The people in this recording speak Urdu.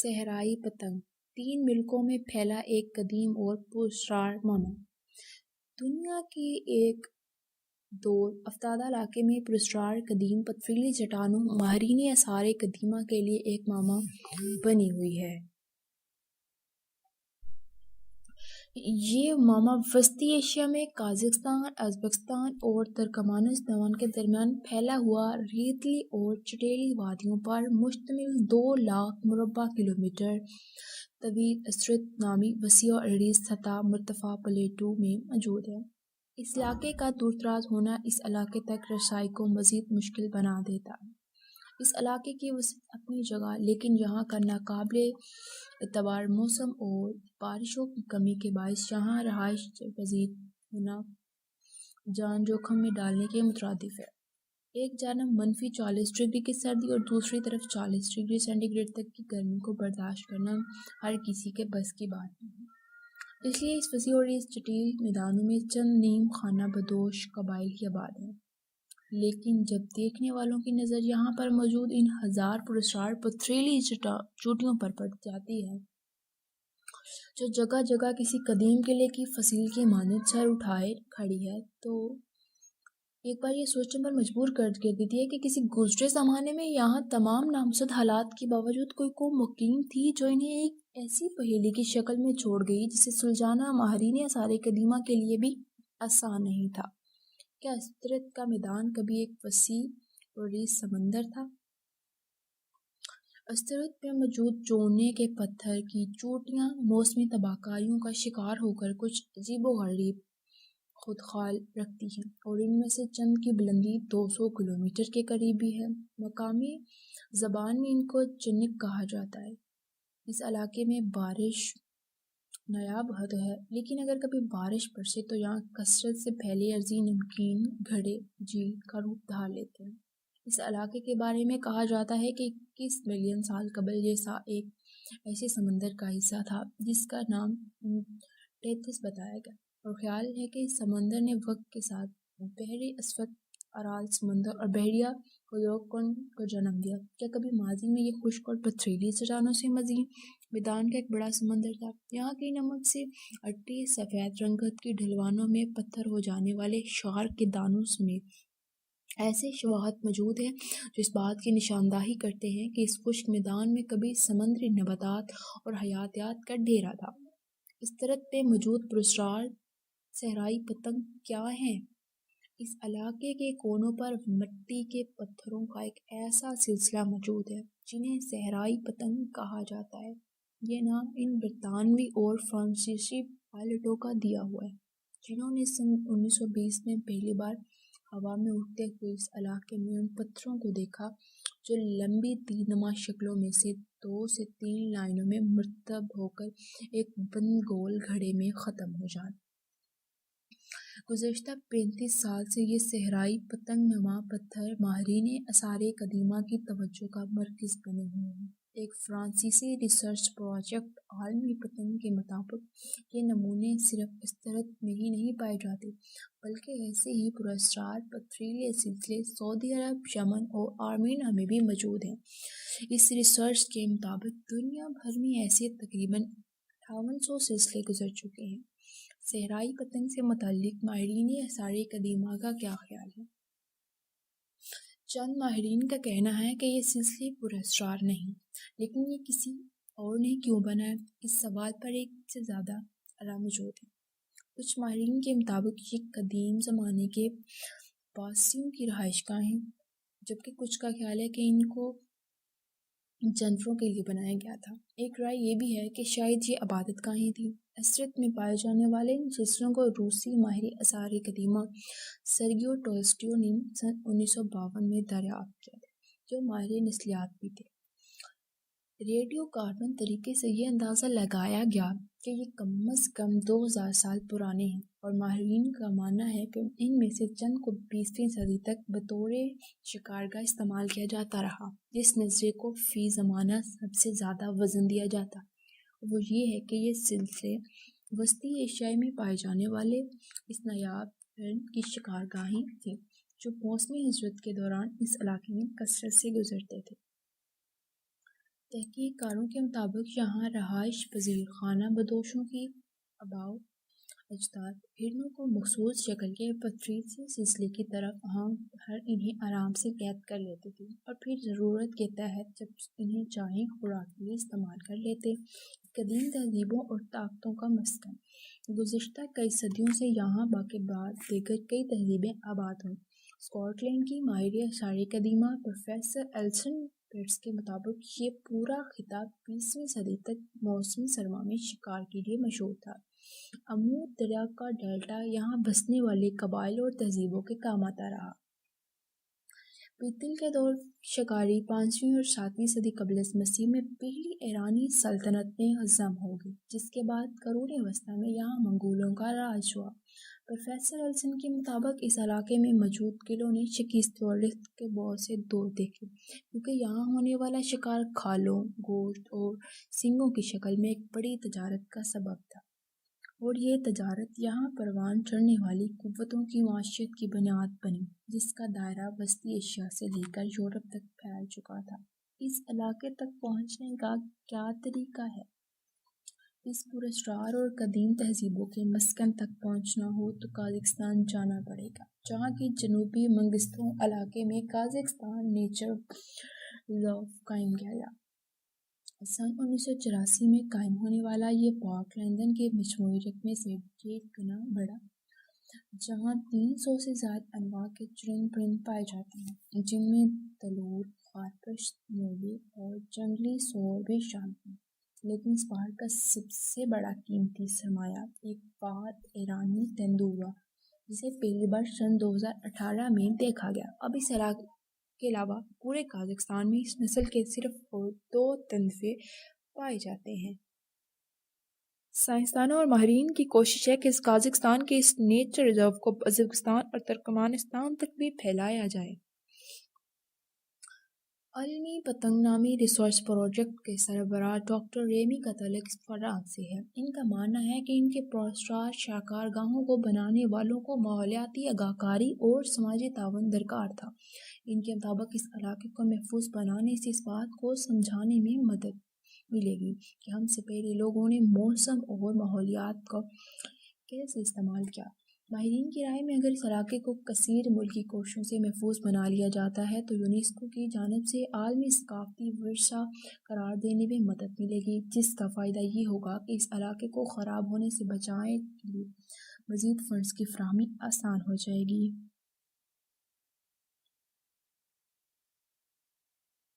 صحرائی پتنگ 3 ملکوں میں پھیلا ایک قدیم اور پراسرار معنی۔ دنیا کے ایک دور افتادہ علاقے میں پراسرار قدیم پتھریلی چٹانوں ماہرین آثار قدیمہ کے لیے ایک معمہ بنی ہوئی ہے۔ یہ معمہ وسطی ایشیا میں قازقستان، ازبکستان اور ترکمانستان کے درمیان پھیلا ہوا ریتلی اور چٹیلی وادیوں پر مشتمل 2,00,000 مربع کلومیٹر طویل استرت نامی وسیع و عریض سطح مرتفع پلیٹوں میں موجود ہے۔ اس علاقے کا دور دراز ہونا اس علاقے تک رسائی کو مزید مشکل بنا دیتا ہے۔ اس علاقے کی وسعت اپنی جگہ، لیکن یہاں کا ناقابل اعتبار موسم اور بارشوں کی کمی کے باعث یہاں رہائش پذیر ہونا جان جوکھم میں ڈالنے کے مترادف ہے۔ ایک جانب -40° کی سردی اور دوسری طرف 40° سینٹی گریڈ تک کی گرمی کو برداشت کرنا ہر کسی کے بس کی بات نہیں ہے۔ اس لیے اس وسیع اور اس جٹیل میدانوں میں چند نیم خانہ بدوش قبائل ہی آباد ہیں۔ لیکن جب دیکھنے والوں کی نظر یہاں پر موجود ان ہزار پراسرار پتھریلی چوٹیوں پر پڑ جاتی ہے، جو جگہ جگہ کسی قدیم قلعے کی فصیل کی مانند سر اٹھائے کھڑی ہے، تو ایک بار یہ سوچنے پر مجبور کر دیتی ہے کہ کسی گزرے زمانے میں یہاں تمام نامزد حالات کے باوجود کوئی قوم مقیم تھی جو انہیں ایک ایسی پہیلی کی شکل میں چھوڑ گئی جسے سلجھانا ماہرین آثار قدیمہ کے لیے بھی آسان نہیں تھا۔ کیا استرت کا میدان کبھی ایک وسیع اور عریض سمندر تھا؟ استرت میں موجود چونے کے پتھر کی چوٹیاں موسمی تباہ کاریوں کا شکار ہو کر کچھ عجیب و غریب خدخال رکھتی ہیں، اور ان میں سے چند کی بلندی 200 کلومیٹر کے قریب بھی ہے۔ مقامی زبان میں ان کو چنک کہا جاتا ہے۔ اس علاقے میں بارش نایاب حد ہے، لیکن اگر کبھی بارش برسے تو یہاں کثرت سے پھیلے عرضی نمکین گھڑے جھیل کا روپ دھار لیتے ہیں۔ اس علاقے کے بارے میں کہا جاتا ہے کہ 21 ملین سال قبل یہ ایک ایسے سمندر کا حصہ تھا جس کا نام ٹیتھس بتایا گیا، اور خیال ہے کہ اس سمندر نے وقت کے ساتھ بحر اسود، ارال سمندر اور بحیرہ قزوقن کو جنم دیا۔ کیا کبھی ماضی میں یہ خشک اور پتھریلی چٹانوں سے مزین میدان کا ایک بڑا سمندر تھا؟ یہاں کی نمک سے اٹی سفید رنگت کی ڈھلوانوں میں پتھر ہو جانے والے شارک کے دانوں سمیت ایسے شواہد موجود ہیں جو اس بات کی نشاندہی کرتے ہیں کہ اس خشک میدان میں کبھی سمندری نباتات اور حیاتیات کا ڈیرا تھا۔ استرت میں موجود پراسرار صحرائی پتنگ کیا ہیں؟ اس علاقے کے کونوں پر مٹی کے پتھروں کا ایک ایسا سلسلہ موجود ہے جنہیں صحرائی پتنگ کہا جاتا ہے۔ یہ نام ان برطانوی اور فرانسیسی پائلٹوں کا دیا ہوا ہے جنہوں نے سن 1920 میں پہلی بار ہوا میں اڑتے ہوئے اس علاقے میں ان پتھروں کو دیکھا جو لمبی تیر نما شکلوں میں سے 2 سے 3 لائنوں میں مرتب ہو کر ایک بند گول گھڑے میں ختم ہو جاتے۔ گزشتہ 35 سال سے یہ صحرائی پتنگ نما پتھر ماہرین آثار قدیمہ کی توجہ کا مرکز بنے ہوئے ہیں۔ ایک فرانسیسی ریسرچ پروجیکٹ عالمی پتنگ کے مطابق یہ نمونے صرف استرت میں ہی نہیں پائے جاتے، بلکہ ایسے ہی پراسرار پتھریلے سلسلے سعودی عرب، یمن اور آرمینیا میں بھی موجود ہیں۔ اس ریسرچ کے مطابق دنیا بھر میں ایسے تقریباً 5800 سلسلے گزر چکے ہیں۔ صحرائی پتنگ سے متعلق ماہرین آثار قدیمہ کا کیا خیال ہے؟ چند ماہرین کا کہنا ہے کہ یہ سلسلے پراسرار نہیں، لیکن یہ کسی اور نے کیوں بنائے؟ اس سوال پر ایک سے زیادہ رائے موجود ہیں۔ کچھ ماہرین کے مطابق یہ قدیم زمانے کے باسیوں کی رہائش گاہ ہیں، جبکہ کچھ کا خیال ہے کہ ان کو جانوروں کے لیے بنایا گیا تھا۔ ایک رائے یہ بھی ہے کہ شاید یہ عبادت گاہیں تھیں۔ استرت میں پائے جانے والے ان سلسلوں کو روسی ماہر آثار قدیمہ سرگیو ٹولسٹوی نے سن 1952 میں دریافت کیا تھا، جو ماہر نسلیات بھی تھے۔ ریڈیو کاربن طریقے سے یہ اندازہ لگایا گیا کہ یہ کم از کم 2000 سال پرانے ہیں، اور ماہرین کا ماننا ہے کہ ان میں سے چند کو 20ویں صدی تک بطور شکارگاہ استعمال کیا جاتا رہا۔ جس نظریے کو فی زمانہ سب سے زیادہ وزن دیا جاتا وہ یہ ہے کہ یہ سلسلے وسطی ایشیا میں پائے جانے والے اس نایاب ہرن کی شکارگاہیں تھیں جو موسمی ہجرت کے دوران اس علاقے میں کثرت سے گزرتے تھے۔ تحقیق کاروں کے مطابق یہاں رہائش پذیر خانہ بدوشوں کی آباء اجداد ہرنوں کو مخصوص شکل کے پتھریلے سلسلے کی طرف انہیں آرام سے قید کر لیتے تھے اور پھر ضرورت کے تحت جب انہیں چاہیں خوراک کے لیے استعمال کر لیتے۔ قدیم تہذیبوں اور طاقتوں کا مسکن گزشتہ کئی صدیوں سے یہاں باقی بعد دیگر کئی تہذیبیں آباد ہوئیں۔ اسکاٹ لینڈ کی ماہر آثار قدیمہ پروفیسر ایلسن پیئرس کے مطابق یہ پورا خطہ 20ویں صدی تک موسمی سرما میں شکار کے لیے مشہور تھا۔ امور دریا کا ڈیلٹا یہاں بسنے والے قبائل اور تہذیبوں کے کام آتا رہا۔ پیتل کے دور شکاری 5ویں اور 7ویں صدی قبل مسیح میں پہلی ایرانی سلطنت میں ضم ہو گئی، جس کے بعد قرون وسطیٰ میں یہاں منگولوں کا راج ہوا۔ پروفیسر ایلسن کے مطابق اس علاقے میں موجود قلعوں نے شکست و رفت کے بہت سے دور دیکھے، کیونکہ یہاں ہونے والا شکار کھالوں، گوشت اور سینگوں کی شکل میں ایک بڑی تجارت کا سبب تھا، اور یہ تجارت یہاں پروان چڑھنے والی قوتوں کی معیشت کی بنیاد بنی، جس کا دائرہ وسطی ایشیا سے لے کر یورپ تک پھیل چکا تھا۔ اس علاقے تک پہنچنے کا کیا طریقہ ہے؟ اس پراسرار اور قدیم تہذیبوں کے مسکن تک پہنچنا ہو تو قازقستان جانا پڑے گا، جہاں کی جنوبی منگستو علاقے میں قازقستان نیچر ریزرو قائم کیا گیا۔ سن 1984 میں قائم ہونے والا یہ پارک لندن کے مجموعی رقبے سے 1.5 گنا بڑا، جہاں 300 سے زائد انواع کے چرند پرند پائے جاتے ہیں، جن میں تلور، خارپشت، موگے اور جنگلی سور بھی شامل ہیں۔ لیکن اس پہاڑ کا سب سے بڑا قیمتی سرمایہ ایک فعال ایرانی تیندوا ہوا، جسے پہلی بار سن 2018 میں دیکھا گیا۔ اب اس علاقے کے علاوہ پورے قازقستان میں اس نسل کے صرف 2 تیندوے پائے جاتے ہیں۔ سائنسدانوں اور ماہرین کی کوشش ہے کہ قازقستان کے اس نیچر ریزرو کو ازبکستان اور ترکمانستان تک بھی پھیلایا جائے۔ عالمی پتنگ نامی ریسرچ پروجیکٹ کے سربراہ ڈاکٹر ریمی کا تعلق فرانس سے ہے۔ ان کا ماننا ہے کہ ان کے پراسرار شکار گاہوں کو بنانے والوں کو ماحولیاتی آگاہ کاری اور سماجی تعاون درکار تھا۔ ان کے مطابق اس علاقے کو محفوظ بنانے سے اس بات کو سمجھانے میں مدد ملے گی کہ ہم سے پہلے لوگوں نے موسم اور ماحولیات کو کیسے استعمال کیا۔ ماہرین کی رائے میں اگر اس علاقے کو کثیر ملکی کوششوں سے محفوظ بنا لیا جاتا ہے تو یونیسکو کی جانب سے عالمی ثقافتی ورثہ قرار دینے میں مدد ملے گی، جس کا فائدہ یہ ہوگا کہ اس علاقے کو خراب ہونے سے بچانے کے لیے مزید فنڈز کی فراہمی آسان ہو جائے گی۔